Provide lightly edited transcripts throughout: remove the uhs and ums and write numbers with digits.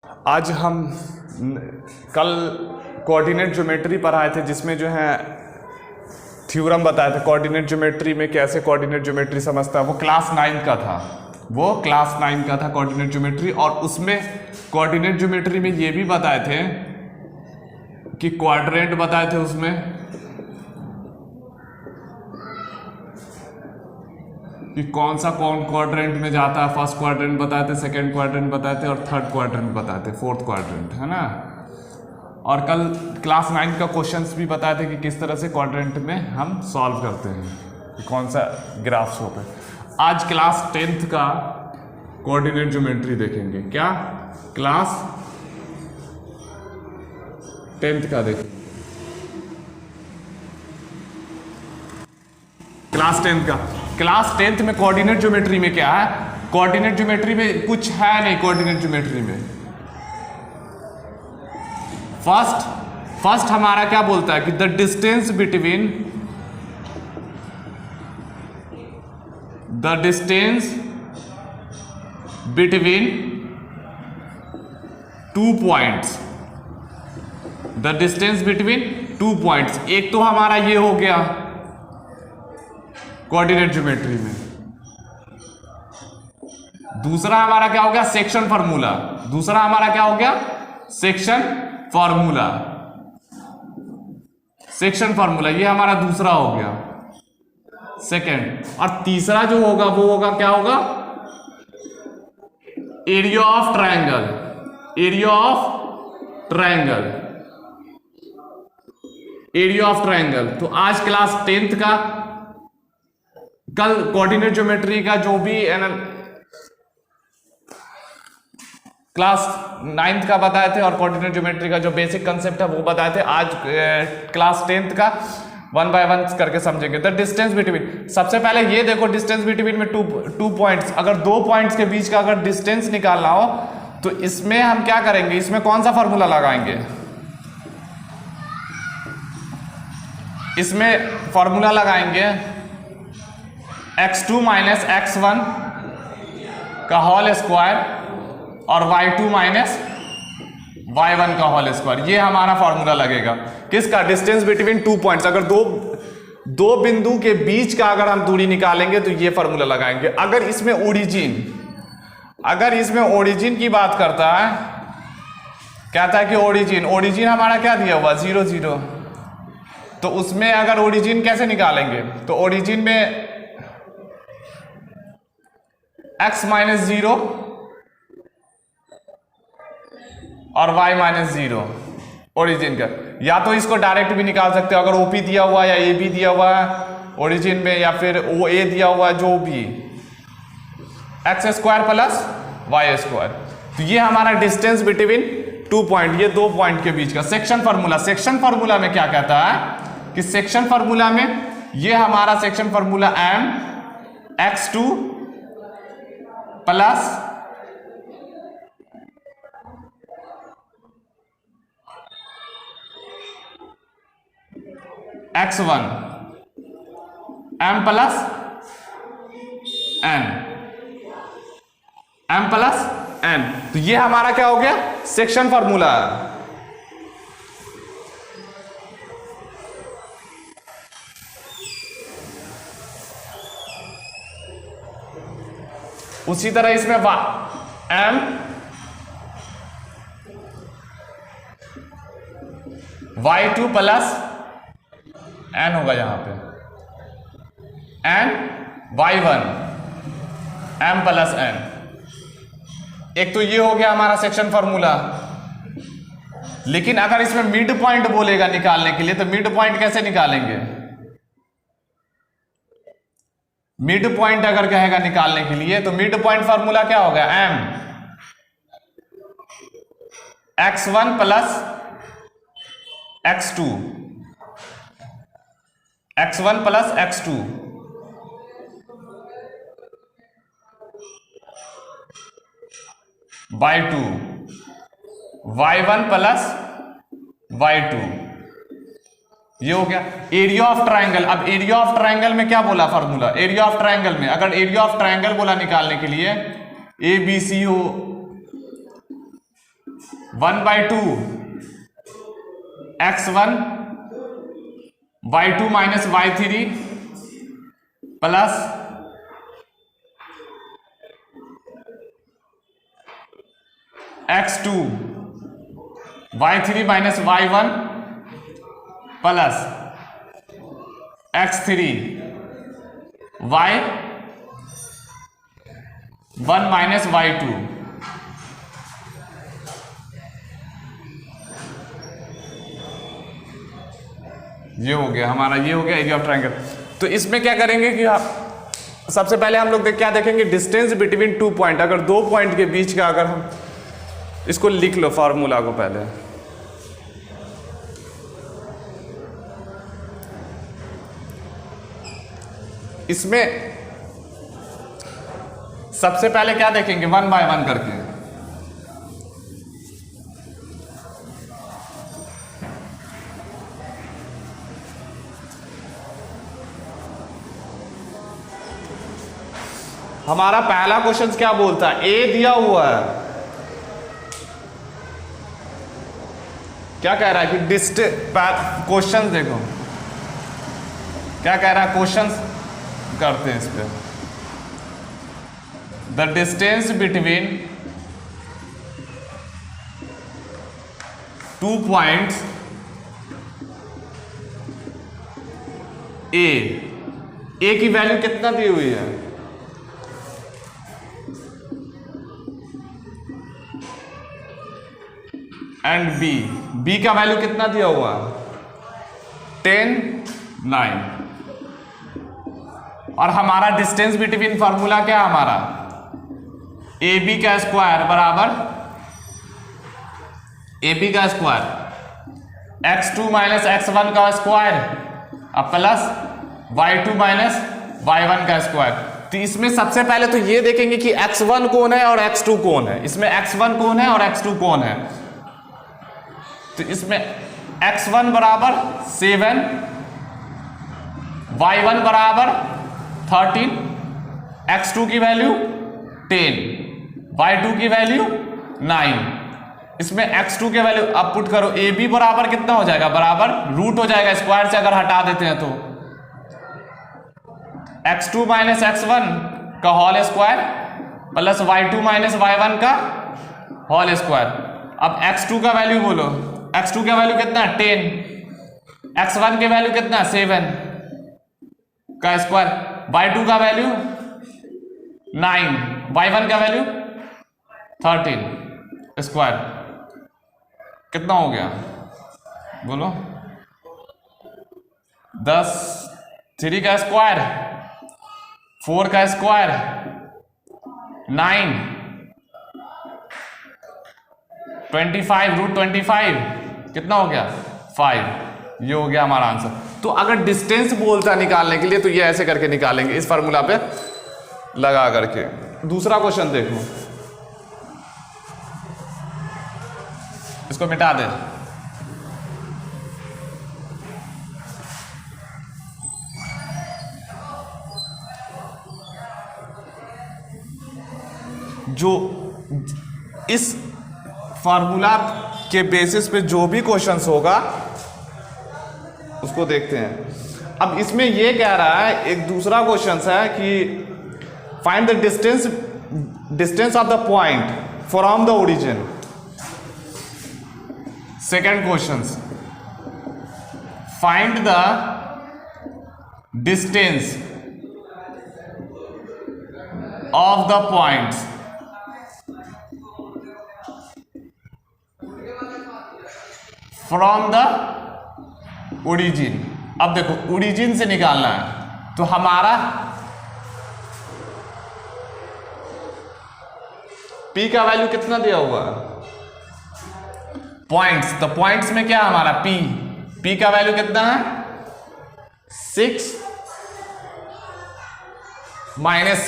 आज हम कल कोऑर्डिनेट ज्योमेट्री पढ़ाए थे, जिसमें जो है थ्योरम बताए थे कोऑर्डिनेट ज्योमेट्री में कैसे कोऑर्डिनेट ज्योमेट्री समझता है। वो क्लास 9 का था, कोऑर्डिनेट ज्योमेट्री। और उसमें कोऑर्डिनेट ज्योमेट्री में ये भी बताए थे कि क्वाड्रेंट बताए थे उसमें कि कौन क्वाड्रेंट में जाता है। फर्स्ट क्वाड्रेंट बताए थे, सेकंड क्वाड्रेंट बताए थे और थर्ड क्वाड्रेंट बताए थे, फोर्थ क्वाड्रेंट, है ना। और कल क्लास 9 का क्वेश्चंस भी बताए थे कि किस तरह से क्वाड्रेंट में हम सॉल्व करते हैं, कि कौन सा ग्राफ्स होता है। आज क्लास 10th का कोऑर्डिनेट ज्योमेट्री देखेंगे। क्या क्लास 10th का देखेंगे, क्लास 10th में कोऑर्डिनेट ज्योमेट्री में क्या है। कोऑर्डिनेट ज्योमेट्री में कुछ है नहीं। कोऑर्डिनेट ज्योमेट्री में फर्स्ट हमारा क्या बोलता है कि the distance between two points. एक तो हमारा ये हो गया कोऑर्डिनेट ज्योमेट्री में। दूसरा हमारा क्या हो गया, सेक्शन फार्मूला। ये हमारा दूसरा हो गया, सेकंड। और तीसरा जो होगा वो होगा, क्या होगा, एरिया ऑफ ट्रायंगल। तो आज क्लास 10th का, कल कोऑर्डिनेट ज्योमेट्री का जो भी क्लास 9th का बताए थे और कोऑर्डिनेट ज्योमेट्री का जो बेसिक कंसेप्ट है वो बताए थे। आज क्लास 10th का 1 by 1 करके समझेंगे। द डिस्टेंस बिटवीन, सबसे पहले ये देखो, डिस्टेंस बिटवीन में टू पॉइंट्स। अगर दो पॉइंट्स के बीच का अगर डिस्टेंस निकालना हो तो इसमें हम क्या करेंगे, इसमें कौन सा फॉर्मूला लगाएंगे। इसमें फॉर्मूला लगाएंगे x2 माइनस x1 का होल स्क्वायर और y2 माइनस y1 का होल स्क्वायर। ये हमारा फॉर्मूला लगेगा किसका, डिस्टेंस बिटवीन टू पॉइंट्स। अगर दो बिंदु के बीच का अगर हम दूरी निकालेंगे तो ये फॉर्मूला लगाएंगे। अगर इसमें ओरिजिन की बात करता है, कहता है कि ओरिजिन हमारा क्या दिया हुआ, 0 0। तो उसमें अगर ओरिजिन कैसे निकालेंगे, तो ओरिजिन में x माइनस 0 और y माइनस 0 ओरिजिन का। या तो इसको डायरेक्ट भी निकाल सकते हो, अगर OP दिया हुआ है या AB दिया हुआ है ओरिजिन में, या फिर OA दिया हुआ है, जो भी, x square plus y square. तो ये हमारा डिस्टेंस बिटवीन टू पॉइंट, ये दो पॉइंट के बीच का सेक्शन फार्मूला में क्या कहता है कि सेक्शन फार्मूला में ये हमारा section formula m x2 plus x1 m plus n। तो ये हमारा क्या हो गया, सेक्शन फार्मूला। उसी तरह इसमें m y2 प्लस n होगा, यहां पे n y1 m plus n। एक तो ये हो गया हमारा सेक्शन फार्मूला। लेकिन अगर इसमें मिड पॉइंट बोलेगा निकालने के लिए, तो मिड पॉइंट कैसे निकालेंगे। मिड पॉइंट अगर कहेगा निकालने के लिए, तो मिड पॉइंट फार्मूला क्या होगा, m x1 plus x2 by 2 y1 plus y2। ये हो गया एरिया ऑफ ट्रायंगल। अब एरिया ऑफ ट्रायंगल में क्या बोला फॉर्मूला, एरिया ऑफ ट्रायंगल में अगर एरिया ऑफ ट्रायंगल बोला निकालने के लिए, ABC हो, 1/2 x1 y2 minus y3 plus x2 y3 minus y1 plus x3 y1 minus y2। ये हो गया हमारा, ये हो गया एरिया ऑफ ट्रायंगल। तो इसमें क्या करेंगे कि आप सबसे पहले हम लोग क्या देखेंगे, डिस्टेंस बिटवीन 2 पॉइंट। अगर 2 पॉइंट के बीच का, अगर हम इसको लिख लो फॉर्मूला को पहले, इसमें सबसे पहले क्या देखेंगे, 1 बाय 1 करके। हमारा पहला क्वेश्चन क्या बोलता है, ए दिया हुआ है, क्या कह रहा है कि क्वेश्चन देखो क्या कह रहा है, क्वेश्चन करते हैं इस पे। The distance between 2 points A की वैल्यू कितना दी हुई है, एंड बी का वैल्यू कितना दिया हुआ, 10, 9। और हमारा डिस्टेंस बिटवीन फॉर्मूला क्या है हमारा, ए बी का स्क्वायर बराबर ए बी का स्क्वायर x2 माइनस x1 का स्क्वायर अब प्लस y2 माइनस y1 का स्क्वायर। तो इसमें सबसे पहले तो ये देखेंगे कि x1 कौन है और x2 कौन है। इसमें x1 कौन है और x2 कौन है। तो इसमें x1 बराबर 7, y1 बराबर 13, x2 की वैल्यू 10, y2 की वैल्यू 9। इसमें x2 के वैल्यू अब पुट करो, ए बी बराबर कितना हो जाएगा, बराबर रूट हो जाएगा, स्क्वायर से अगर हटा देते हैं तो x2 माइनस x1 का whole square plus y2 minus y1 का होल स्क्वायर। अब x2 का वैल्यू बोलो, x2 का वैल्यू कितना 10, x1 के वैल्यू कितना 7 का स्क्वायर, y2 का वैल्यू 9, y1 का वैल्यू 13 स्क्वायर। कितना हो गया बोलो, 10, 3 का स्क्वायर, 4 का स्क्वायर, 9, 25 रूट 25 कितना हो गया 5। ये हो गया हमारा आंसर। तो अगर डिस्टेंस बोलता निकालने के लिए तो ये ऐसे करके निकालेंगे, इस फार्मूला पे लगा करके। दूसरा क्वेश्चन देखो, इसको मिटा दे। जो इस फार्मूला के बेसिस पे जो भी क्वेश्चंस होगा उसको देखते हैं। अब इसमें ये कह रहा है, एक दूसरा क्वेश्चन है कि find the distance of the point from the origin. Second question, find the distance of the points from the origin. अब देखो ओरिजिन से निकालना है तो हमारा P का वैल्यू कितना दिया हुआ पॉइंट्स, तो पॉइंट्स में क्या है हमारा P का वैल्यू कितना है 6 माइनस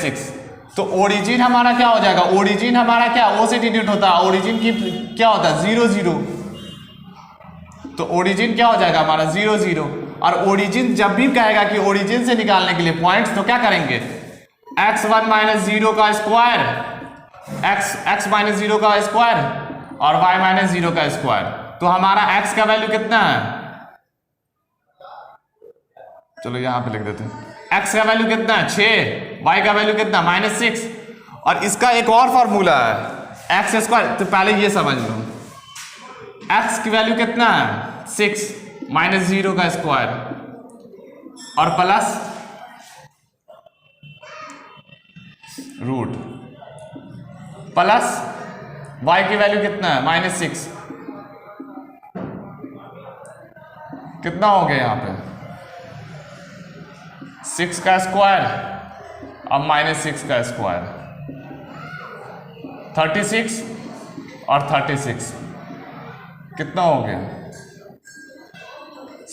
6। तो ओरिजिन हमारा क्या हो जाएगा, ओरिजिन हमारा क्या ओ से डिनोट होता है, ओरिजिन की क्या होता है 0 0। तो ओरिजिन क्या हो जाएगा हमारा 0 0। और ओरिजिन जब भी कहेगा कि ओरिजिन से निकालने के लिए पॉइंट्स, तो क्या करेंगे x1 माइनस 0 का स्क्वायर x माइनस 0 का स्क्वायर और y माइनस 0 का स्क्वायर। तो हमारा x का वैल्यू कितना है, चलो यहां पे लिख देते हैं। x का वैल्यू कितना है 6, y का वैल्यू कितना -6। और इसका एक और फॉर्मूला है x स्क्वायर। तो पहले ये समझ लो, x की वैल्यू कितना है 6 माइनस 0 का स्क्वायर और प्लस रूट प्लस y की वैल्यू कितना है -6। कितना हो गया यहां पे 6 का स्क्वायर अब -6 का स्क्वायर 36 और 36 कितना हो गया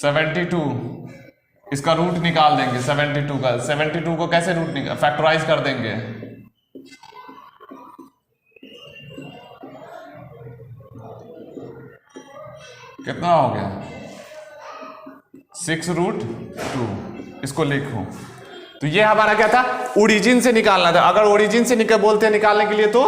72। इसका रूट निकाल देंगे 72 का। 72 को कैसे रूट निकाल फैक्टराइज कर देंगे, कितना हो गया 6√2। इसको लिखो। तो ये हमारा क्या था, ओरिजिन से निकालना था। अगर ओरिजिन से बोलते हैं निकालने के लिए तो